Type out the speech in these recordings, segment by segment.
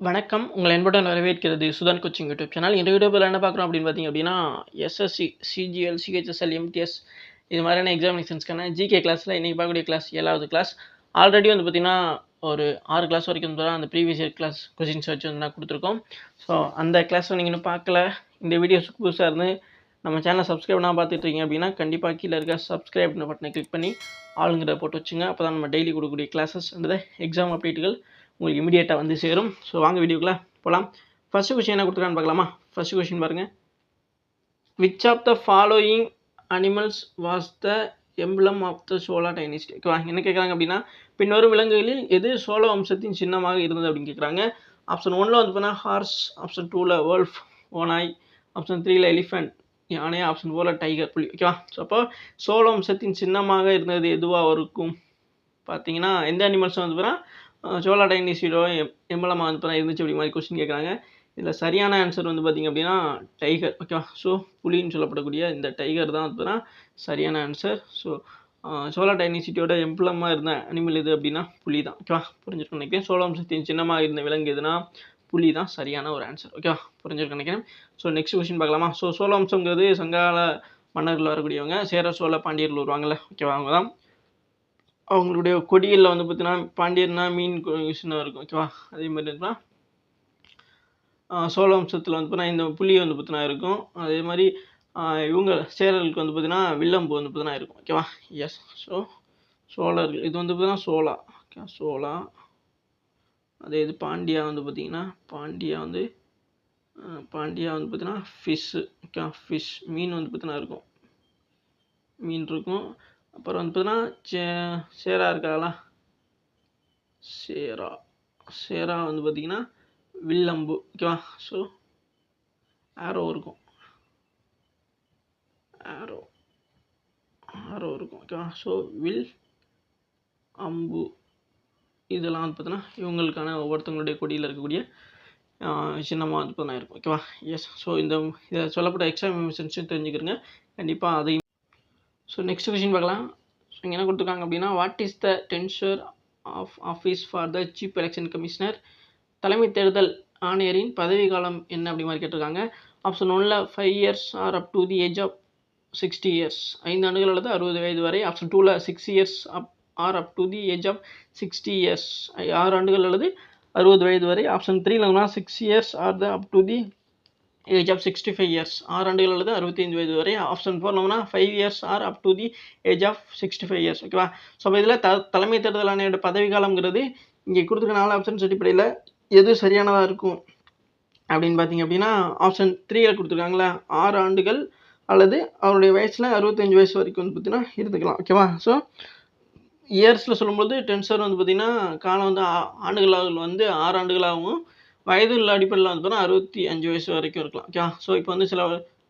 வணக்கம். உங்களை அன்புடன் வரவேற்கிறது சுதான் கோச்சிங் யூடியூப் சேனல். இந்த வீடியோவில் என்ன பார்க்குறோம் அப்படின்னு பார்த்தீங்க அப்படின்னா, எஸ்எஸ்சி, சிஜிஎல், சிஹெச்எஸ்எல், எம்டிஎஸ் இது மாதிரியான எக்ஸாமினேஷன்ஸ்க்கான ஜிகே கிளாஸில் இன்றைக்கி பார்க்கக்கூடிய கிளாஸ் 7வது கிளாஸ். ஆல்ரெடி வந்து பார்த்திங்கன்னா ஒரு 6 கிளாஸ் வரைக்கும் தான் அந்த ப்ரீவியஸ் இயர் கிளாஸ் கொஸ்டின்ஸ் வச்சு வந்து நான் கொடுத்துருக்கோம். ஸோ அந்த கிளாஸை நீங்கள் இன்னும் பார்க்கல, இந்த வீடியோஸுக்கு புதுசாக இருந்து நம்ம சேனலை சப்ஸ்கிரைப் பண்ணால் பார்த்துட்ருக்கீங்க அப்படின்னா கண்டிப்பாக கீழே இருக்க சப்ஸ்கிரைப் பட்டனை கிளிக் பண்ணி ஆளுங்கிற போட்டு வச்சுங்க. அப்போ தான் நம்ம டெய்லி கொடுக்கக்கூடிய கிளாஸஸ் அந்த எக்ஸாம் அப்டேட்டுகள் உங்களுக்கு இமீடியட்டாக வந்து சேரும். ஸோ வாங்க வீடியோக்குள்ளே போகலாம். ஃபஸ்ட்டு கொஸ்டின் என்ன கொடுத்துருக்கான்னு பார்க்கலாமா? ஃபஸ்ட்டு கொஸ்டின் பாருங்கள். Which of the following animals was the emblem of the Chola dynasty? ஓகேவா, என்ன கேட்குறாங்க அப்படின்னா, பின்வரும் விலங்குகளில் எது சோழ வம்சத்தின் சின்னமாக இருந்தது அப்படின்னு கேட்குறாங்க. ஆப்ஷன் 1ல் வந்து பார்த்தீங்கன்னா ஹார்ஸ், ஆப்ஷன் 2ல் வேர்ல்ஃப் ஓனாய், ஆப்ஷன் 3ல் எலிஃபென்ட் யானை, ஆப்ஷன் 4ல் டைகர் புலி. ஓகேவா, ஸோ அப்போ சோழ வம்சத்தின் சின்னமாக இருந்தது எதுவாக இருக்கும் பார்த்தீங்கன்னா எந்த அனிமல்ஸ் வந்து பார்த்தீங்கன்னா சோலா டைனிஸ்டியோட எம்பளமாக வந்து பார்த்தா இருந்துச்சு அப்படி மாதிரி கொஸ்டின் கேட்குறாங்க. இதில் சரியான ஆன்சர் வந்து பார்த்திங்க அப்படின்னா டைகர். ஓகேவா, ஸோ புலின்னு சொல்லப்படக்கூடிய இந்த டைகர் தான் வந்து பார்த்தீங்கன்னா சரியான ஆன்சர். ஸோ சோலா டைனிஸ்டியோட எம்பளமாக இருந்த அனிமல் எது அப்படின்னா புலி தான். ஓகேவா, புரிஞ்சிருக்கும் நினைக்கிறேன். சோழ வம்சத்தின் சின்னமாக இருந்த விலங்கு எதுனா புலி தான் சரியான ஒரு ஆன்சர். ஓகேவா, புரிஞ்சிருக்கும் நினைக்கிறேன். ஸோ நெக்ஸ்ட் கொஸ்டின் பார்க்கலாமா? ஸோ சோழ வம்சங்கிறது சங்ககால மன்னர்கள் வரக்கூடியவங்க. சேர சோழ பாண்டியர்கள் வருவாங்கள்ல, ஓகேவா, அவங்க தான். அவங்களுடைய கொடிகளில் வந்து பார்த்தீங்கன்னா பாண்டியர்னா மீன் சின்னம் இருக்கும். ஓகேவா, அதே மாதிரி இருந்தால் சோழ வம்சத்தில் வந்து பார்த்தீங்கன்னா இந்த புலி வந்து பார்த்தீங்கன்னா இருக்கும். அதே மாதிரி இவங்க சேரர்களுக்கு வந்து பார்த்தீங்கன்னா வில்லம்பு வந்து பார்த்தீங்கன்னா இருக்கும். ஓகேவா, எஸ். ஸோ சோழர்கள் இது வந்து பார்த்தீங்கன்னா சோழா. ஓகே, சோழா. அதே இது பாண்டியா வந்து பார்த்தீங்கன்னா பாண்டியா வந்து பார்த்தீங்கன்னா ஃபிஷ்ஷு. ஓகே, ஃபிஷ் மீன் வந்து பார்த்தீங்கன்னா இருக்கும், மீன் இருக்கும். அப்புறம் வந்து பார்த்தீங்கன்னா சேரா இருக்காங்களா, சேரா வந்து பார்த்தீங்கன்னா வில்லம்பு. ஓகேவா, ஸோ ஆரோ இருக்கும், ஆரோ இருக்கும். ஓகேவா, ஸோ வில், அம்பு இதெல்லாம் வந்து பார்த்தீங்கன்னா இவங்களுக்கான ஒவ்வொருத்தவங்களுடைய கொடியில் இருக்கக்கூடிய சின்னமாக வந்து பார்த்தீங்கன்னா இருக்கும். ஓகேவா, எஸ். ஸோ இதை சொல்லப்பட்ட எக்ஸ்ட்ரா இன்ஃபர்மேஷன்ஸும் தெரிஞ்சுக்கிறங்க கண்டிப்பாக அதையும். ஸோ நெக்ஸ்ட் கொஸ்டின் பார்க்கலாம். ஸோ இங்கே என்ன கொடுத்துருக்காங்க அப்படின்னா, what is the tenure of office for the chief election commissioner? தலைமை தேர்தல் ஆணையரின் பதவி காலம் என்ன அப்படி மாதிரி கேட்டிருக்காங்க. ஆப்ஷன் 1ல் 5 years or up to the age of 60 years, 5 ஆண்டுகள் அல்லது 60 வயது வரை. ஆப்ஷன் 2ல் 6 years or up to the age of 60 years, 6 ஆண்டுகள் அல்லது 60 வயது வரை. ஆப்ஷன் 3ல் 6 years or the up to the age of 65 years, 6 ஆண்டுகள் அல்லது 65 வயது வரை. Option 4 5 years or up to the age of 65 years. ஓகேவா, ஸோ அப்போ இதில் தலைமை தேர்தல் ஆணையோட பதவி காலம்ங்கிறது இங்கே கொடுத்துருக்க 4 ஆப்ஷன்ஸ் அடிப்படையில் எது சரியானதாக இருக்கும் அப்படின்னு பார்த்தீங்க அப்படின்னா ஆப்ஷன் 3ல் கொடுத்துருக்காங்களா 6 ஆண்டுகள் அல்லது அவருடைய வயசில் 65 வயசு வரைக்கும் வந்து பார்த்தீங்கன்னா இருந்துக்கலாம். ஓகேவா, ஸோ இயர்ஸில் சொல்லும்போது டென்சர் வந்து பார்த்திங்கன்னா காலம் வந்து ஆண்டுகளாக வந்து 6 ஆண்டுகளாகவும் வயதுகள் அடிப்படையில் வந்து பார்த்தீங்கன்னா 65 வயசு வரைக்கும் இருக்கலாம். ஓகேவா, ஸோ இப்போ வந்து சில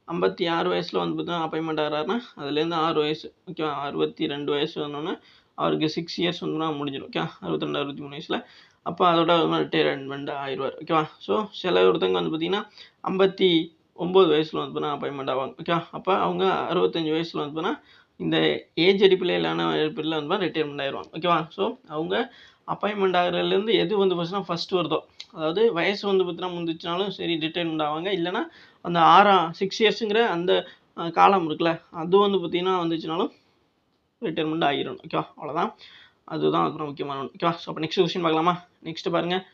56 வயசில் வந்து பார்த்தீங்கன்னா அப்பாயின்மெண்ட் ஆகிறாருன்னா அதுலேருந்து 6 வயசு. ஓகேவா, 62 வயசு வந்தோன்னே அவருக்கு 6 இயர்ஸ் வந்து முடிஞ்சிடும். ஓகே, 62 63 வயசில் அப்போ அதோட ரிட்டையர்மெண்ட் ஆயிடுவார். ஓகேவா, ஸோ சில ஒருத்தவங்க வந்து பார்த்திங்கன்னா 59 வயசில் வந்து பார்த்தீங்கன்னா அப்பாயின்மெண்ட் ஆவாங்க. ஓகே, அப்போ அவங்க 65 வயசில் வந்து பார்த்தீங்கன்னா இந்த ஏஜ் அடிப்படையிலான அடிப்படையில் வந்து ரிட்டையர்மெண்ட் ஆயிடுவாங்க. ஓகேவா, ஸோ அவங்க அப்பாயின்மெண்ட் ஆகிறதுலேருந்து எது வந்து பார்த்தீங்கன்னா ஃபஸ்ட்டு வருதோ, அதாவது வயசு வந்து பார்த்தீங்கன்னா முந்திச்சுனாலும் சரி ரிட்டையர்மெண்ட் ஆவாங்க, இல்லைனா அந்த 6 இயர்ஸுங்கிற அந்த காலம் இருக்குல்ல அது வந்து பார்த்திங்கன்னா வந்துச்சுனாலும் ரிட்டையர்மெண்ட் ஆகிடும். ஓகேவா, அவ்வளோதான், அதுதான் அப்புறம் முக்கியமான ஒன்று. ஓகேவா, ஸோ அப்போ நெக்ஸ்ட் கொஸ்டின் பார்க்கலாமா? நெக்ஸ்ட் பாருங்கள்.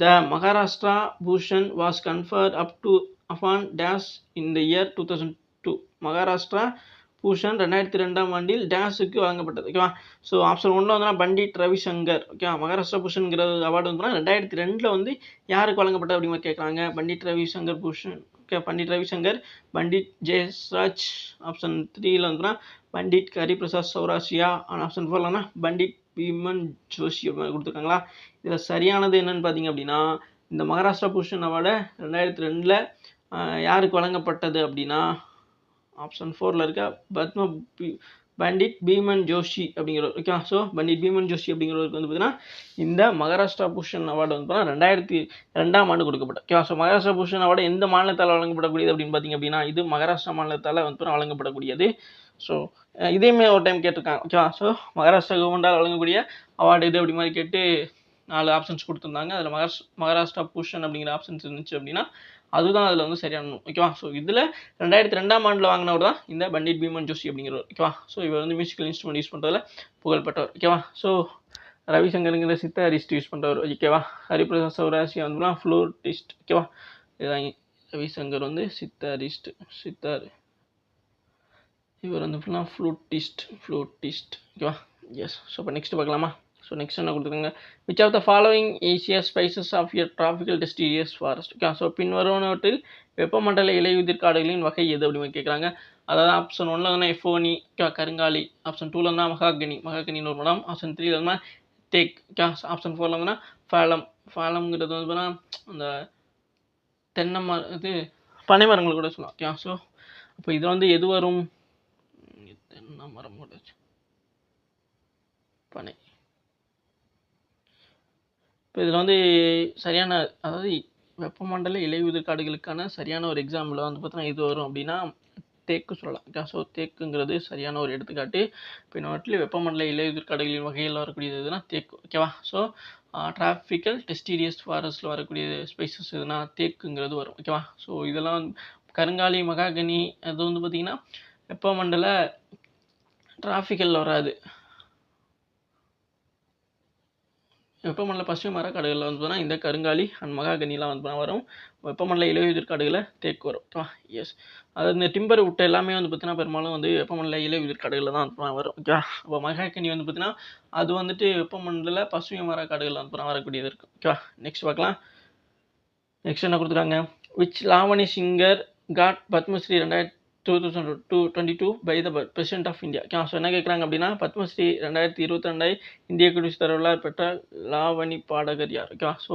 The Maharashtra Bhushan was conferred up to upon dash in the year 2002. Maharashtra Bhushan 2002ஆம் ஆண்டில் டேஷுக்கு வழங்கப்பட்டது. ஓகேவா, ஸோ ஆப்ஷன் 1ல் வந்து பண்டிட் ரவிசங்கர். ஓகேவா, மகாராஷ்டிரா பூஷன்கிற அவார்டு வந்து 2002 வந்து யாருக்கு வழங்கப்பட்டது அப்படிங்கிற கேட்குறாங்க. பண்டிட் ரவிசங்கர் பூஷன். ஓகே, பண்டிட் ரவிசங்கர், பண்டிட் ஜெயஸ்ராஜ். ஆப்ஷன் 3ல் வந்து பண்டிட் ஹரிபிரசாத் சௌராசியா. ஆப்ஷன் 4ல் பண்டிட் பீமன் ஜோஷி அப்படின்னு கொடுத்துருக்காங்களா. இதில் சரியானது என்னன்னு பார்த்தீங்க அப்படின்னா இந்த மகாராஷ்டிரா பூஷன் அவார்டு 2002 யாருக்கு வழங்கப்பட்டது அப்படின்னா ஆப்ஷன் 4ல் இருக்க பண்டிட் பீமன் ஜோஷி அப்படிங்கிறவர். ஓகே, ஸோ பண்டிட் பீமன் ஜோஷி அப்படிங்கிறவருக்கு வந்து பார்த்தீங்கன்னா இந்த மகாராஷ்டிரா பூஷன் அவார்டு வந்து பார்த்தீங்கன்னா 2002ஆம் ஆண்டு கொடுக்கப்பட்டது. Okay, so Maharashtra Bhushan award எந்த மாநிலத்தால் வழங்கப்படக்கூடியது அப்படின்னு பார்த்தீங்க அப்படின்னா இது மகாராஷ்டிரா மாநிலத்தால் வந்து வழங்கப்படக்கூடியது. ஸோ இதேமாதிரி ஒரு டைம் கேட்டிருக்காங்க. ஓகேவா, ஸோ மகாராஷ்டிரா கவர்மெண்டால் வழங்கக்கூடிய அவார்டு இது அப்படி மாதிரி கேட்டு 4 ஆப்ஷன்ஸ் கொடுத்துருந்தாங்க. அதில் மகாராஷ்டிரா பூஷன் அப்படிங்கிற ஆப்ஷன்ஸ் இருந்துச்சு அப்படின்னா அதுதான் அதில் வந்து சரியான ஓகேவா. ஸோ இதில் 2002ஆம் ஆண்டில் வாங்கினவர் தான் இந்த பண்டிட் பீமன் ஜோஷி அப்படிங்கிறவர் ஓகேவா. ஸோ இவர் வந்து மியூசிக்கல் இன்ஸ்ட்ருமெண்ட் யூஸ் பண்ணுறதுல புகழ்பெற்றவர் ஓகேவா. ஸோ ரவிசங்கருங்கிற சித்தாரிஸ்ட் யூஸ் பண்ணுறவர் ஓகேவா. ஹரிபிரசாத் சௌராசியா வந்து ஃப்ளூட்டிஸ்ட் ஓகேவா. இதுதான் ரவிசங்கர் வந்து சித்தார், இவர் வந்து ஃபுல்லாக ஃப்ளூட்டிஸ்ட் ஓகேவா. எஸ். ஸோ இப்போ நெக்ஸ்ட் பார்க்கலாமா. ஸோ நெக்ஸ்ட் என்ன கொடுத்துருக்காங்க, which of the following Asia spices of your tropical deciduous forest okay. So பின்வருவனவற்றில் வெப்பமண்டல இலையுதிர் காடுகளின் வகை எது அப்படின்னு கேட்குறாங்க. அதாவது ஆப்ஷன் 1ல் வந்து எஃபோனி கருங்காலி, ஆப்ஷன் 2ல் இருந்தால் மகாகனின்னு ஒரு மரம், ஆப்ஷன் 3ல் இருந்தால் தேக் ஓகே, ஆப்ஷன் 4ல் வந்துன்னா ஃபாலம்ங்கிறது வந்து பார்த்தீங்கன்னா அந்த தென்னை மரம் இது பனை மரங்கள் கூட சொல்லலாம் ஓகே. ஸோ அப்போ இதில் வந்து எது வரும், தென்னை மரம் கூட பனை. இப்போ இதில் வந்து சரியான அதாவது வெப்பமண்டல இலையுதிர் காடுகளுக்கான சரியான ஒரு எக்ஸாம்பிள் வந்து பார்த்தீங்கன்னா இது வரும் அப்படின்னா தேக்கு சொல்லலாம் ஓகே. ஸோ தேக்குங்கிறது சரியான ஒரு எடுத்துக்காட்டு. இப்போ இன்னொரு வெப்பமண்டல இலையுதிர் காடுகளின் வகையில் வரக்கூடியது எதுனா தேக்கு ஓகேவா. ஸோ டிராபிக்கல் டெஸ்டிரியஸ் ஃபாரஸ்ட்டில் வரக்கூடிய ஸ்பைசஸ் எதுனா தேக்குங்கிறது வரும் ஓகேவா. ஸோ இதெல்லாம் கருங்காலி மகாகனி அது வந்து பார்த்திங்கன்னா வெப்பமண்டல டிராபிக்கலில் வராது, வெப்பமண்டல பசுமை மரக்காடுகளில் வந்து பார்த்தீங்கன்னா இந்த கருங்காலி அண்ட் மகாகனிலாம் வந்து வரும். வெப்பமண்டல இலையுதிர் காடுகளில் தேக்கு வரும் ஓகேவா. எஸ். அதாவது இந்த டிம்பர் விட்ட எல்லாமே வந்து பார்த்தீங்கன்னா பெரும்பாலும் வந்து வெப்பமண்டல இலையுதிர் காடுகளில் தான் வந்து வரும் ஓகேவா. அப்போ மகாகனி வந்து பார்த்தீங்கன்னா அது வந்துட்டு வெப்பமண்டல பசுமை மரக்காடுகளில் வந்து வரக்கூடியது இருக்குது ஓகேவா. நெக்ஸ்ட் பார்க்கலாம். நெக்ஸ்ட் என்ன கொடுத்துருக்காங்க, which Lavani singer got Padma Shri 2022 by the president of India okay. So என்ன கேட்குறாங்க அப்படின்னா பத்மஸ்ரீ 2022 இந்திய குடியரசுத் தலைவரால் பெற்ற லாவணி பாடகர் யார் ஓகேவா. ஸோ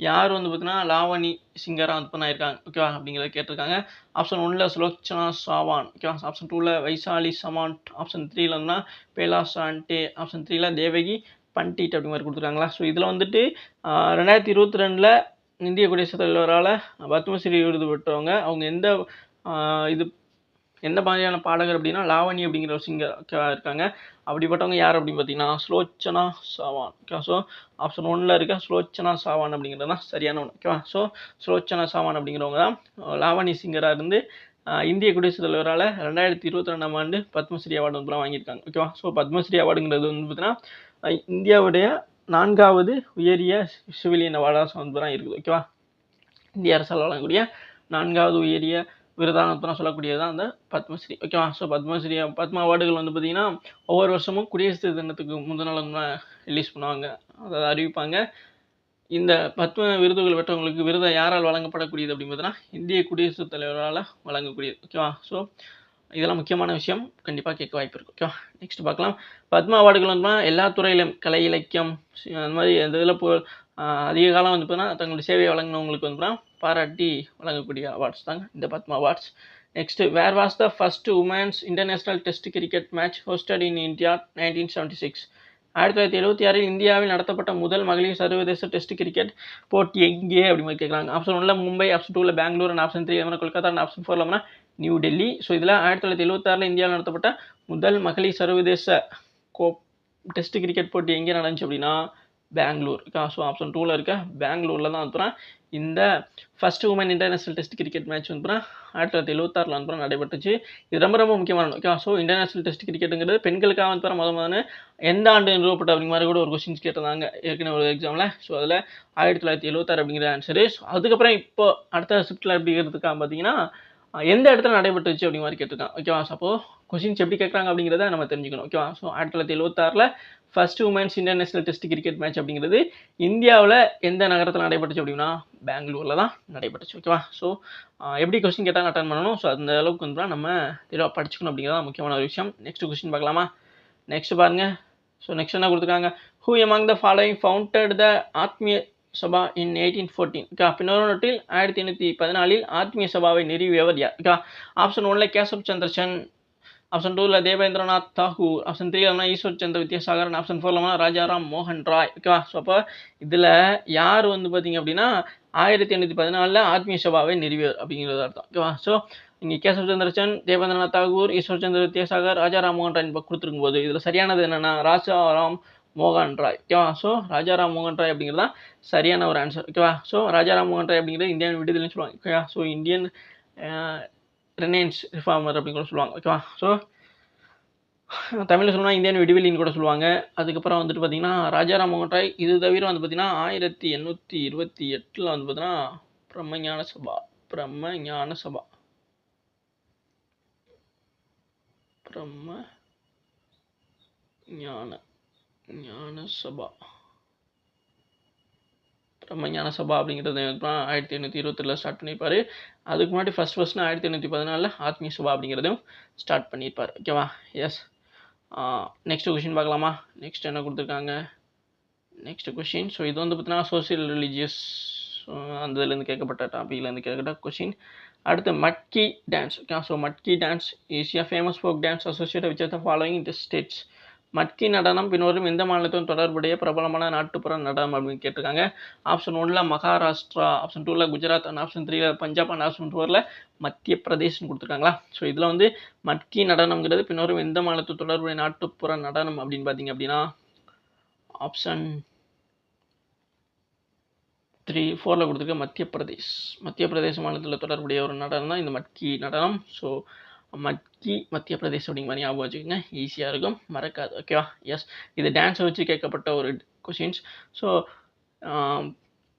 யார் வந்து பார்த்தீங்கன்னா லாவணி சிங்கராக வந்து பண்ணியிருக்காங்க ஓகேவா அப்படிங்கிறத கேட்டிருக்காங்க. ஆப்ஷன் 1ல் சுலோச்சனா சாவான் ஓகேவா, ஆப்ஷன் 2ல் வைசாலி சமாண்ட், ஆப்ஷன் 3ல் வந்து பேலா சாண்டே, ஆப்ஷன் 3ல் தேவகி பண்டிட் அப்படி மாதிரி கொடுத்துருக்காங்களா. ஸோ இதில் வந்துட்டு 2022 இந்திய குடியரசுத் தலைவரால் பத்மஸ்ரீ விருது பெற்றவங்க அவங்க எந்த மாதிரியான பாடகர் அப்படின்னா லாவணி அப்படிங்கிற ஒரு சிங்கர் இருக்காங்க. அப்படிப்பட்டவங்க யார் அப்படின்னு பார்த்தீங்கன்னா சுலோச்சனா சாவான் ஓகே. ஸோ ஆப்ஷன் 1ல் இருக்க சுலோச்சனா சாவான் அப்படிங்கிறது தான் சரியான ஒன்று ஓகேவா. ஸோ சுலோச்சனா சாவான் அப்படிங்கிறவங்க தான் லாவணி சிங்கராக இருந்து இந்திய குடியரசுத் தலைவரால் 2022ஆம் ஆண்டு பத்மஸ்ரீ அவார்டு வந்து வாங்கியிருக்காங்க ஓகேவா. ஸோ பத்மஸ்ரீ அவார்டுங்கிறது வந்து பார்த்தீங்கன்னா இந்தியாவுடைய 4வது உயரிய சிவிலியன் அவார்டாக வந்து தான் இருக்குது ஓகேவா. இந்திய அரசால் வழங்கக்கூடிய 4வது உயரிய விருதானத்தான் சொல்லக்கூடியது தான் அந்த பத்மஸ்ரீ ஓகேவா. ஸோ பத்ம அவார்டுகள் வந்து பார்த்திங்கன்னா ஒவ்வொரு வருஷமும் குடியரசு தினத்துக்கு முந்தின நாள் ரிலீஸ் பண்ணுவாங்க, அதாவது அறிவிப்பாங்க. இந்த பத்ம விருதுகள் பெற்றவங்களுக்கு விருதை யாரால் வழங்கப்படக்கூடியது அப்படின்னு பார்த்தீங்கன்னா இந்திய குடியரசுத் தலைவரால் வழங்கக்கூடியது ஓகேவா. ஸோ இதெல்லாம் முக்கியமான விஷயம், கண்டிப்பாக கேட்க வாய்ப்பு இருக்குது ஓகேவா. நெக்ஸ்ட் பார்க்கலாம். பத்ம அவார்டுகள் வந்து எல்லா துறையிலும் கலை இலக்கியம் அந்த மாதிரி அந்த இதில் அதிக காலம் வந்து பார்த்தீங்கன்னா தங்களுடைய சேவையை வழங்கினவங்களுக்கு வந்து பாராட்டி வழங்கக்கூடிய அவார்ட்ஸ் தாங்க இந்த Padma awards. Next, where was the first women's international test cricket match hosted in India 1976. 1976 இந்தியாவில் நடத்தப்பட்ட முதல் மகளிர் சர்வதேச டெஸ்ட் கிரிக்கெட் போட்டி எங்கே அப்படி மாதிரி கேட்குறாங்க. ஆப்ஷன் 1ல் மும்பை, ஆப்ஷன் 2ல் Bangalore, and option 3 Kolkata, and option 4ல் நியூ டெல்லி. ஸோ இதில் 1976 இந்தியாவில் நடத்தப்பட்ட முதல் மகளிர் சர்வதேச டெஸ்ட் கிரிக்கெட் போட்டி எங்கே நடந்துச்சு அப்படின்னா பெங்களூர். ஸோ ஆப்ஷன் 2ல் இருக்க பெங்களூரில் தான் வந்து இந்த first woman international test cricket match வந்து 1976 வந்து நடைபெற்றுச்சு. இது ரொம்ப ரொம்ப முக்கியமான ஓகே. ஸோ இன்டர்நேஷனல் டெஸ்ட் கிரிக்கெட்டுங்கிறது பெண்களுக்காக வந்து முதல்ல எந்த ஆண்டு நிறுவப்பட்ட அப்படிங்கிற மாதிரி கூட ஒரு கொஸ்டின்ஸ் கேட்டிருந்தாங்க ஏற்கனவே ஒரு எக்ஸாமில். ஸோ அதில் 1976 அப்படிங்கிற ஆன்சரு. ஸோ அதுக்கப்புறம் இப்போ அடுத்த ஷிஃப்ட்டில் அப்படிங்கிறதுக்காக பார்த்தீங்கன்னா எந்த இடத்துல நடைபெற்றுச்சு அப்படிங்கிற மாதிரி கேட்டிருக்காங்க ஓகேவா. அப்போ கொஸ்டின்ஸ் எப்படி கேட்குறாங்க அப்படிங்கிறத நம்ம தெரிஞ்சுக்கணும் ஓகேவா. So 1976 first women's international test cricket match அப்படிங்கிறது இந்தியாவில் எந்த நகரத்தில் நடைபெற்றுச்சு அப்படின்னா பெங்களூரில் தான் நடைபெற்றுச்சு ஓகேவா. ஸோ எப்படி கொஸ்டின் கேட்டாங்க அட்டன் பண்ணணும். ஸோ அந்த அளவுக்கு வந்து நம்ம தெளிவாக படிச்சுக்கணும் அப்படிங்கிறத முக்கியமான ஒரு விஷயம். நெக்ஸ்ட் கொஸ்டின் பார்க்கலாமா. நெக்ஸ்ட் பாருங்க. ஸோ நெக்ஸ்ட் என்ன கொடுத்துருக்காங்க, who among the following founded the Atmiya Sabha in 1814 okay. பின்னொருவற்றில் 1814 ஆத்மிய சபாவை நிறுவியவர் யார் ஓகே. ஆப்ஷன் 1ல் கேசப் சந்திர சென், ஆப்ஷன் 2ல் தேவேந்திரநாத் தாகூர், ஆப்ஷன் 3ல் ஈஸ்வர் சந்திர வித்யாசாகர், ஆப்ஷன் 4ல் ராஜாராம் மோகன் ராய் ஓகேவா. ஸோ அப்போ இதில் யார் வந்து பார்த்தீங்க அப்படின்னா 1814 ஆத்மிய சபாவை நிறுவியவர் அப்படிங்கிறது அர்த்தம் ஓகேவா. ஸோ இங்கே கேசப் சந்திர சென், தேவேந்திரநாத் தாகூர், ஈஸ்வர் சந்திர வித்யாசாகர், ராஜாராம் மோகன் ராய் கொடுத்துருக்கும் போது இதில் சரியானது என்னென்னா ராஜாராம் மோகன் ராய். ஓகேவா? ஸோ ராஜாராம் மோகன் ராய் அப்படிங்கிறது தான் சரியான ஒரு ஆன்சர். ஓகேவா? ஸோ ராஜாராம் மோகன் ராய் அப்படிங்கிறது இந்தியாவின் விடுதலைன்னு சொல்லுவாங்க. ஓகேவா? ஸோ இந்தியன் ரெனேன்ஸ் ரிஃபார்மர் அப்படின்னு கூட சொல்லுவாங்க. ஓகேவா? ஸோ தமிழில் சொல்லணும்னா இந்தியன் விடுதலைன்னு கூட சொல்லுவாங்க. அதுக்கப்புறம் வந்துட்டு பார்த்தீங்கன்னா ராஜாராம் மோகன் ராய் இது தவிர வந்து பார்த்தீங்கன்னா 1828 வந்து பார்த்தீங்கன்னா பிரம்மஞான சபா பிரம்மஞான சபா அப்படிங்கிறது 1827 ஸ்டார்ட் பண்ணியிருப்பாரு. அதுக்கு முன்னாடி ஃபர்ஸ்ட் 1814 ஆத்மீய சபா அப்படிங்கிறதையும் ஸ்டார்ட் பண்ணியிருப்பார். ஓகேவா? எஸ். நெக்ஸ்ட் கொஷின் பார்க்கலாமா? நெக்ஸ்ட் என்ன கொடுத்துருக்காங்க? Next question. ஸோ இது வந்து பார்த்தீங்கன்னா சோசியல் ரிலீஜியஸ் அந்த இதுலேருந்து கேட்கப்பட்ட டாப்பிக்லேருந்து கேட்கப்பட்ட கொஷின். அடுத்து matki dance. Okay. So matki dance is a famous folk dance associate with the following இந்த ஸ்டேட்ஸ். மட்கி நடனம் பின்வரும் எந்த மாநிலத்துடன் தொடர்புடைய பிரபலமான நாட்டுப்புற நடனம் அப்படின்னு கேட்டிருக்காங்க. ஆப்ஷன் 1ல் மகாராஷ்டிரா, ஆப்ஷன் 2ல் குஜராத், அண்ட் ஆப்ஷன் 3ல் பஞ்சாப், அண்ட் ஆப்ஷன் 4ல் மத்திய பிரதேஷ்னு கொடுத்துருக்காங்களா. ஸோ இதில் வந்து மட்கி நடனம்ங்கிறது பின்வரும் எந்த மாநிலத்து தொடர்புடைய நாட்டுப்புற நடனம் அப்படின்னு பார்த்தீங்க அப்படின்னா ஆப்ஷன் 4ல் கொடுத்துருக்க மத்திய பிரதேச மாநிலத்தில் தொடர்புடைய ஒரு நடனம் தான் இந்த மட்கி நடனம். ஸோ மட்கி மத்திய பிரதேஷ் அப்படிங்கிற மாதிரி ஞாபகம் வச்சுக்கோங்க, ஈஸியாக இருக்கும், மறக்காது. ஓகேவா? எஸ். இது டான்ஸை வச்சு கேட்கப்பட்ட ஒரு கொஷின்ஸ். ஸோ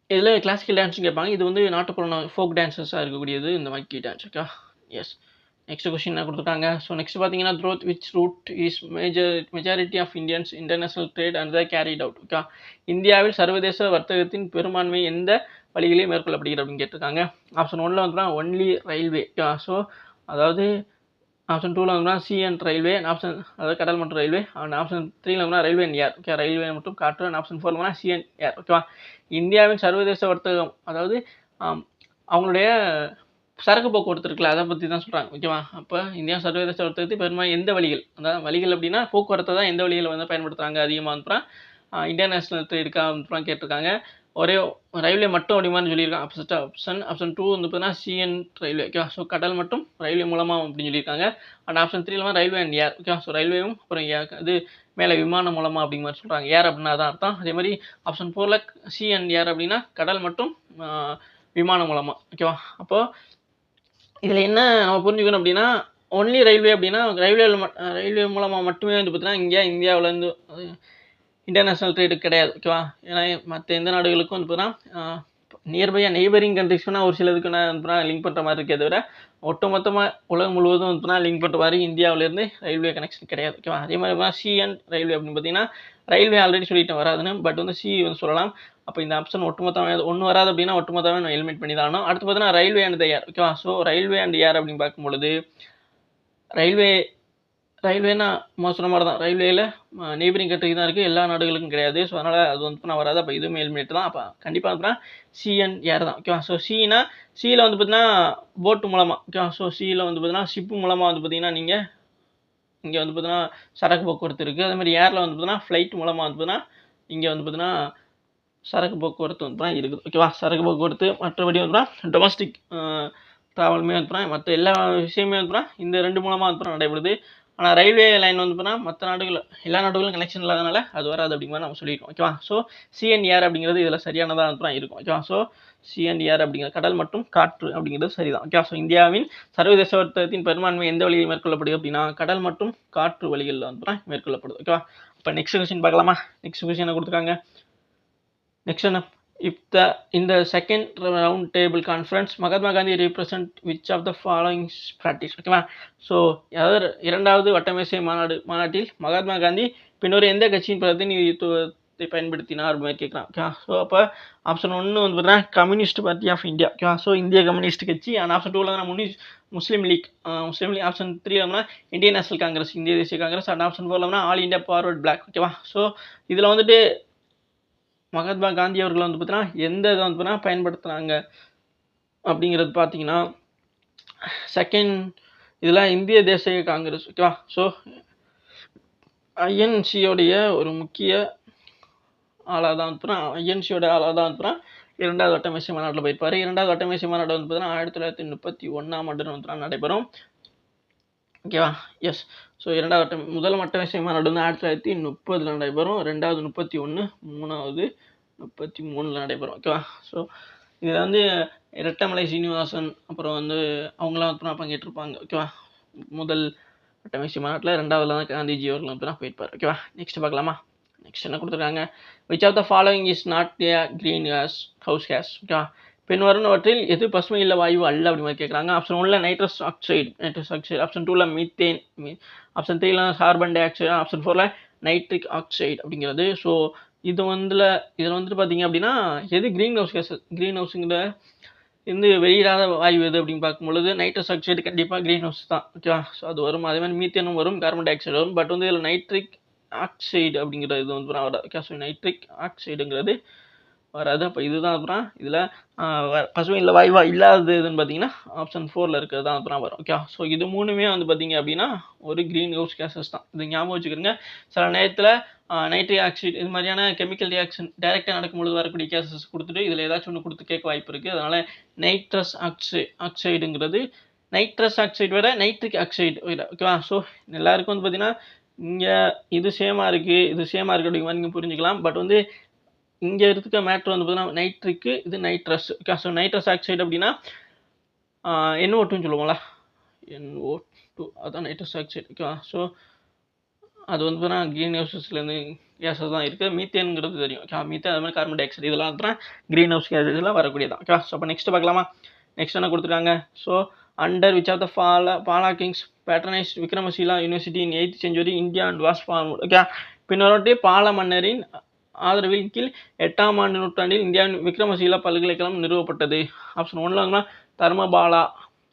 இதில் கிளாசிக்கல் டான்ஸும் கேட்பாங்க. இது வந்து நாட்டுப்புற ஃபோக் டான்ஸஸாக இருக்கக்கூடியது இந்த Matki dance. Okay. Yes. Next question என்ன கொடுத்துருக்காங்க. ஸோ நெக்ஸ்ட் பார்த்தீங்கன்னா through which route is majority of Indians international trade and the carried out. Okay. இந்தியாவில் சர்வதேச வர்த்தகத்தின் பெரும்பான்மை எந்த வழிகளையும் மேற்கொள்ளப்படுகிறது அப்படின்னு கேட்டிருக்காங்க. ஆப்ஷன் 1ல் வந்துன்னா ஒன்லி ரயில்வே. ஸோ அதாவது ஆப்ஷன் 2ல் வந்துன்னா சி அண்ட் ரயில்வே, ஆப்ஷன் அதாவது கடல் மற்றும் ரயில்வே, அண்ட் ஆப்ஷன் 3ல் வந்துன்னா railway and air. Okay. Railway மற்றும் காற்று, அண்ட் ஆப்ஷன் 4ல் வந்துன்னா சி அண்ட் ஏர். ஓகேவா? இந்தியாவின் சர்வதேச வர்த்தகம் அதாவது அவங்களுடைய சரக்கு போக்குவரத்து இருக்குல்ல, அதை பற்றி தான் சொல்கிறாங்க. ஓகேவா? அப்போ இந்தியா சர்வதேச வர்த்தகத்தை பெரும்பாலும் எந்த வழிகள், அதாவது வழிகள் அப்படின்னா போக்குவரத்தை தான் எந்த வழிகளை வந்து பயன்படுத்துகிறாங்க அதிகமாக வந்துப்புறம் இன்டர்நேஷ்னல் ட்ரேடுக்காக வந்துப்புறம் கேட்டிருக்காங்க. ஒரே ரயில்வே மட்டும் அப்படிமான்னு சொல்லியிருக்காங்க. ஃபஸ்ட் ஆப்ஷன் 2 வந்து பார்த்தீங்கன்னா சிஎன் ரயில்வே. ஓகேவா? ஸோ கடல் மட்டும் ரயில்வே மூலமாக அப்படின்னு சொல்லியிருக்காங்க. அண்ட் ஆப்ஷன் 3ல் வந்து ரயில்வே அண்ட் ஏர். ஓகேவா? ஸோ ரயில்வேவும் அப்புறம் இது மேலே விமானம் மூலமாக அப்படிங்கிற மாதிரி சொல்கிறாங்க. ஏர் அப்படின்னா தான் அர்த்தம். அதே மாதிரி ஆப்ஷன் 4ல் சி அண்ட் ஏர் அப்படின்னா கடல் மற்றும் விமானம் மூலமாக. ஓகேவா? அப்போது இதில் என்ன நம்ம புரிஞ்சுக்கணும் அப்படின்னா ஒன்லி ரயில்வே அப்படின்னா ரயில்வே மூலமாக மட்டுமே வந்து பார்த்தீங்கன்னா இந்தியாவிலேருந்து இன்டர்நேஷ்னல் ட்ரேடு கிடையாது. ஓகேவா? ஏன்னா மற்ற எந்த நாடுகளுக்கும் வந்து பார்த்தீங்கன்னா நெய்பரிங் கண்ட்ரிஸ்க்குனா ஒரு சிலதுக்கு நான் லிங்க் பண்ணுற மாதிரி இருக்கே தவிர ஒட்டுமொத்தமாக உலகம் முழுவதும் வந்து லிங்க் பண்ணுற மாதிரி இந்தியாவிலேருந்து ரயில்வே கனெக்ஷன் கிடையாது. ஓகேவா? அதே மாதிரி சி அண்ட் ரயில்வே அப்படின்னு பார்த்தீங்கன்னா ரயில்வே ஆல்ரெடி சொல்லிட்டு வராதுன்னு, பட் வந்து சி வந்து சொல்லலாம். அப்போ இந்த ஆப்ஷன் ஒட்டுமொத்தமாக ஒன்று வராது அப்படின்னா ஒட்டுமொத்தமாக நம்ம எலிமினேட் பண்ணி தான் ஆகணும். அடுத்து பார்த்தீங்கன்னா ரயில்வே அண்ட் த ஏர். ஓகேவா? ஸோ ரயில்வே அண்ட் ஏர் அப்படின்னு பார்க்கும்பொழுது ரயில்வேனா சொன்ன மாதிரி தான், ரயில்வேயில் நெய்பரிங் கண்ட்ரிக்கு தான் இருக்குது, எல்லா நாடுகளுக்கும் கிடையாது. ஸோ அதனால் அது வந்து நான் வராது. அப்போ இதுவுமே எலிமினேட் தான். அப்போ கண்டிப்பாக வந்துன்னா சி அண்ட் ஏர் தான். ஓகேவா? ஸோ சியில் வந்து பார்த்தீங்கன்னா போட்டு மூலமாக. ஓகேவா? ஸோ சியில் வந்து பார்த்தீங்கன்னா ஷிப்பு மூலமாக வந்து பார்த்தீங்கன்னா நீங்கள் இங்கே வந்து பார்த்தீங்கன்னா சரக்கு போக்குவரத்து இருக்குது. அதே மாதிரி ஏரில் வந்து பார்த்தீங்கன்னா ஃப்ளைட் மூலமாக வந்து பார்த்தீங்கன்னா இங்கே வந்து பார்த்தீங்கன்னா சரக்கு போக்குவரத்து வந்து தான் இருக்குது. ஓகேவா? சரக்கு போக்குவரத்து மற்றபடி வந்து டொமஸ்டிக் ட்ராவலுமே வந்து மற்ற எல்லா விஷயமே வந்து இந்த 2 மூலமாக வந்து நடைபெறுது. ஆனால் ரயில்வே லைன் வந்து பார்த்தீங்கன்னா மற்ற நாடுகள் எல்லா நாடுகளும் கனெக்ஷன் இல்லாதனால அது வராது அப்படிங்கிற நம்ம சொல்லியிருக்கோம். ஓகேவா? ஸோ சி அண்ட் ஏர் அப்படிங்கிறது இதில் சரியானதாக வந்து இருக்கும். ஓகேவா? ஸோ சி அண்ட் ஏர் அப்படிங்கிறது கடல் மற்றும் காற்று அப்படிங்கிறது சரிதான். ஓகேவா? ஸோ இந்தியாவின் சர்வதேச வர்த்தகத்தின் பெரும்பான்மை எந்த வழியில் மேற்கொள்ளப்படுது அப்படின்னா கடல் மற்றும் காற்று வழிகளில் வந்து மேற்கொள்ளப்படுது. ஓகேவா? இப்போ நெக்ஸ்ட் கொஸ்டின் பார்க்கலாமா? நெக்ஸ்ட் கொஸ்டின் என்ன கொடுத்துருக்காங்க. நெக்ஸ்ட் என்ன, in the second round table conference Mahatma Gandhi represent which of the following practice. ஓகேவா? ஸோ அதாவது 2வது வட்டமேசை மாநாட்டில் மகாத்மா காந்தி பின்னொரு எந்த கட்சியின் பிரதிநிதித்துவத்தை பயன்படுத்தினார் அப்படின்னு கேட்குறான். ஓகேவா? ஸோ அப்போ ஆப்ஷன் 1 வந்து பார்த்தீங்கன்னா கம்யூனிஸ்ட் பார்ட்டி ஆஃப் இந்தியா. ஓகேவா? ஸோ இந்திய கம்யூனிஸ்ட் கட்சி. அண்ட் ஆப்ஷன் 2ல் முஸ்லீம் லீக். ஆப்ஷன் 3ல் இந்தியன் நேஷனல் காங்கிரஸ், இந்திய தேசிய காங்கிரஸ். அண்ட் ஆப்ஷன் 4ல் ஆல் இந்தியா ஃபார்வர்ட் பிளாக். ஓகேவா? ஸோ இதில் வந்துட்டு மகாத்மா காந்தி அவர்கள் வந்து பார்த்தீங்கன்னா எந்த இதை வந்து பார்த்தீங்கன்னா பயன்படுத்துனாங்க அப்படிங்கிறது பார்த்தீங்கன்னா செகண்ட் இதில் இந்திய தேசிய காங்கிரஸ். ஓகேவா? ஸோ ஐஎன்சியோடைய ஒரு முக்கிய ஆளாக தான் வந்து ஐஎன்சியோட ஆளாக தான் வந்து 2வது வட்டமேசை மாநாட்டில் போயிருப்பார். 2வது வட்டமேசை மாநாடு வந்து பார்த்தீங்கன்னா 1931ஆம் ஆண்டு வந்து நடைபெறும். ஓகேவா? எஸ். ஸோ 2வது வட்டம் முதல் வட்ட விசயமாநாடு வந்து 1930 நடைபெறும். 2வது 31, 3வது 33 நடைபெறும். ஓகேவா? ஸோ இதில் வந்து இரட்டமலை சீனிவாசன் அப்புறம் வந்து அவங்களாம் வந்து பங்கேற்றிருப்பாங்க. ஓகேவா? முதல் வட்ட விசயமாநாட்டில் 2வதுல தான் காந்திஜி அவர்கள் வந்து போயிருப்பார். ஓகேவா? நெக்ஸ்ட் பார்க்கலாமா? நெக்ஸ்ட் என்ன கொடுத்துருக்காங்க? Which of the following is not a green house gas? ஓகேவா? பின்வருவனவற்றில் எது பசுமை இல்ல வாயு அல்ல அப்படி மாதிரி கேட்குறாங்க. ஆப்ஷன் 1ல நைட்ரஸ் ஆக்சைடு. ஆப்ஷன் 2ல மீத்தேன். ஆப்ஷன் 3ல கார்பன் டை ஆக்சைடு. ஆப்ஷன் 4ல நைட்ரிக் ஆக்சைடு அப்படிங்கிறது. ஸோ இதில் வந்துட்டு பார்த்தீங்க அப்படின்னா எது கிரீன் ஹவுஸ் கேஸ்? கிரீன் ஹவுஸுங்கிற வந்து வெளியிடாத வாயு எது அப்படின்னு பார்க்கும்பொழுது நைட்ரஸ் ஆக்சைடு கண்டிப்பாக கிரீன் ஹவுஸ் தான். ஓகேவா? ஸோ அது வரும். அதே மாதிரி மீத்தேனும் வரும், கார்பன் டை ஆக்சைடு வரும். பட் வந்து இதில் நைட்ரிக் ஆக்சைடு அப்படிங்கிறது வந்து வராது. ஓகே, ஸோ நைட்ரிக் ஆக்சைடுங்கிறது வராது. அப்போ இதுதான் அப்புறம் இதில் பசுமை இல்லை வாயுவா இல்லாதது எதுன்னு பார்த்தீங்கன்னா ஆப்ஷன் 4ல் இருக்கிறது தான் அப்புறம் வரும். ஓகே, ஸோ இது மூணுமே வந்து பார்த்தீங்க அப்படின்னா ஒரு க்ரீன் ஹவுஸ் கேஸஸ் தான். இது ஞாபகம் வச்சுக்கிறோங்க. சில நேரத்தில் நைட்ரிக் ஆக்சைடு இது மாதிரியான கெமிக்கல் ரியாக்ஷன் டைரெக்டாக நடக்கும்பொழுது வரக்கூடிய கேஸஸ் கொடுத்துட்டு இதில் ஏதாச்சும் ஒன்று கொடுத்து கேட்க வாய்ப்பு இருக்குது. அதனால் நைட்ரஸ் ஆக்சைடுங்கிறது நைட்ரஸ் ஆக்சைடு வேறு நைட்ரிக் ஆக்சைடு வேறு. ஓகேவா? ஸோ எல்லாருக்கும் வந்து பார்த்தீங்கன்னா இங்கே இது சேமாக இருக்குது அப்படிங்கிற மாதிரி நீங்கள் புரிஞ்சுக்கலாம். பட் வந்து இங்கே இருக்க மேட்ரு வந்து பார்த்தீங்கன்னா நைட்ரிக்கு, இது nitrous. Okay, so nitrous oxide அப்படின்னா NO2ன்னு சொல்லுவோங்களா? NO2 அதுதான் நைட்ரஸ் ஆக்சைடு. ஓகேவா? ஸோ அது வந்து பார்த்தீங்கன்னா க்ரீன் ஹவுஸஸ்லேருந்து கேஸஸ் தான் இருக்குது. மீத்தேனுங்கிறது தெரியும். ஓகே, மீத்தேன் அது மாதிரி கார்பன் டை ஆக்சைடு இதெல்லாம் தான் க்ரீன் ஹவுஸ் கேஸஸ்லாம் வரக்கூடியதான். ஓகே, ஸோ அப்போ நெக்ஸ்ட் பார்க்கலாமா? நெக்ஸ்ட் என்ன கொடுத்துருக்காங்க? So under which of the Pala kings patronised Vikramashila university in 8th century India and was formed? Okay, பின்னொரு பால மன்னரின் ஆதரவின் கீழ் 8ஆம் நூற்றாண்டில் இந்தியாவின் விக்ரமசீலா பல்கலைக்கழகம் நிறுவப்பட்டது. ஆப்ஷன் 1ல வந்து தர்மபாலா,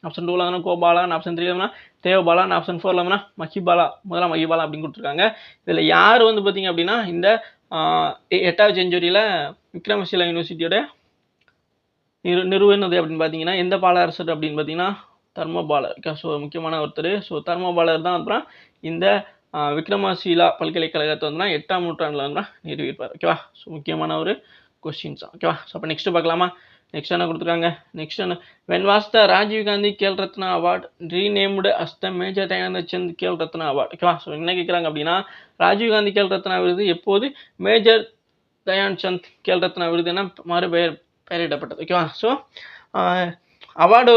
ஆப்ஷன் 2ல வந்து கோபாலா, ஆப்ஷன் 3ல வந்து தேவபாலா, ஆப்ஷன் 4ல வந்து மஹிபாலா, முதலாம் மஹிபாலா அப்படின்னு கொடுத்துருக்காங்க. இதில் யார் வந்து பார்த்தீங்க அப்படின்னா இந்த 8வது செஞ்சுரியில் விக்ரமசீலா யூனிவர்சிட்டியோட நிறுவனது அப்படின்னு பார்த்தீங்கன்னா எந்த பாலரசர் அப்படின்னு பார்த்தீங்கன்னா தர்மபாலர். ஸோ முக்கியமான ஒருத்தர். ஸோ தர்மபாலர் தான் அப்புறம் இந்த விக்ரமசீலா பல்கலைக்கழகத்தை வந்து 8ஆம் நூற்றாண்டில் வந்து நிறுவியிருப்பார். ஓகேவா? ஸோ முக்கியமான ஒரு கொஸ்டின்ஸ் தான். ஓகேவா? ஸோ அப்போ நெக்ஸ்ட் பார்க்கலாமா? நெக்ஸ்ட் என்ன கொடுத்துருக்காங்க? நெக்ஸ்ட் என்ன? When was the Rajiv Gandhi Khel Ratna award renamed as the Major Dhyan Chand Khel Ratna award? ஓகேவா? ஸோ என்ன கேட்குறாங்க அப்படின்னா ராஜீவ் காந்தி கேல் ரத்னா விருது எப்போது மேஜர் தயான் சந்த் கேல் ரத்னா விருது என பெயரிடப்பட்டது? ஓகேவா? ஸோ அவார்டு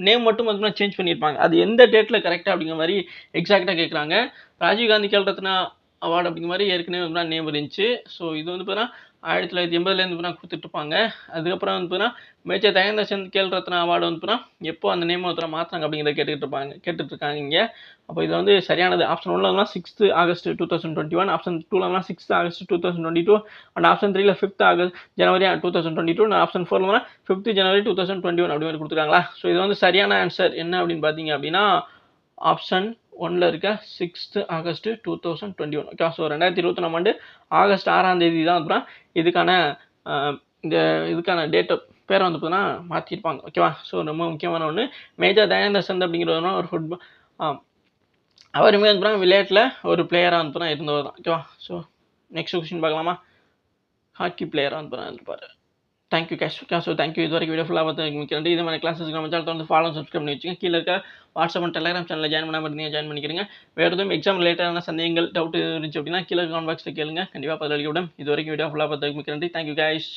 நேம் மட்டும் பார்த்தீங்கன்னா சேஞ்ச் பண்ணியிருப்பாங்க. அது எந்த டேட்டில் கரெக்டாக அப்படிங்கிற மாதிரி எக்ஸாக்டாக கேட்குறாங்க. ராஜீவ்காந்தி கேல் ரத்னா அவார்டு அப்படிங்கிற மாதிரி ஏற்கனவே வந்து நேம் இருந்துச்சு. ஸோ இது வந்து பார்த்தீங்கன்னா 1980லேருந்து கொடுத்துட்ருப்பாங்க. அதுக்கப்புறம் வந்து பார்த்தீங்கன்னா மேஜர் தயானந்த சந்த் கேல் ரத்னா அவார்டு வந்து பார்த்தீங்கன்னா எப்போ அந்த நேம் வந்து மாற்றாங்க அப்படிங்கிறத கேட்டுட்ருக்காங்க இங்கே. அப்போ இது வந்து சரியானது. ஆப்ஷன் 1ல 6th August 2021, ஆப்ஷன் 2ல 6th August 2022 அண்ட் ஆப்ஷன் 3ல 5th January 2022 அண்ட் ஆப்ஷன் 4ல 5th January 2021 அப்படி மாதிரி கொடுத்துருக்காங்களா? ஸோ இது வந்து சரியான ஆன்சர் என்ன அப்படின்னு பார்த்தீங்க அப்படின்னா ஆப்ஷன் 1ல இருக்க 6th August 2021. ஓகே, ஸோ 2024ஆம் ஆண்டு ஆகஸ்ட் 6ஆம் தேதி தான் அப்புறம் இதுக்கான டேட்டை பேரை வந்து பார்த்தீங்கன்னா மாற்றிருப்பாங்க. ஓகேவா? ஸோ ரொம்ப முக்கியமான ஒன்று. மேஜர் தயானந்த சந்த் அப்படிங்கிறவங்க ஒரு ஃபுட்பால் அவருமே வந்து விளையாட்டில் ஒரு பிளேயராக வந்து இருந்தவர் தான். ஓகேவா? ஸோ நெக்ஸ்ட் கொஸ்டின் பார்க்கலாமா? ஹாக்கி பிளேயராக வந்து இருப்பார். Thank you cash. Okay, so thank you. இது வரைக்கும் வீடியோ ஃபுல்லாக பார்த்து மிக்க இது மாதிரி கிளாஸஸ்க்கு நம்ம சேனல் வந்து ஃபாலோ சப்ஸ்கிரைப் பண்ணி வச்சுங்க. கீழே இருக்க வாட்ஸ்அப் அண்ட் டெலிகிராம் சேனலில் ஜாயின் பண்ணாமல் இருந்தீங்க ஜாயின் பண்ணிக்கிறீங்க. வேறு எதுவும் எக்ஸாம் ரிலேட்டடான சந்தேகங்கள் டவுட் இருந்துச்சு அப்படின்னா கீழே கமெண்ட் பாக்ஸில் கேளுங்க. கண்டிப்பாக பதில் அளிக்கப்படும். இது வரைக்கும் வீடியோ ஃபுல்லாக பார்த்து மிக்க நன்றி. Thank you cash.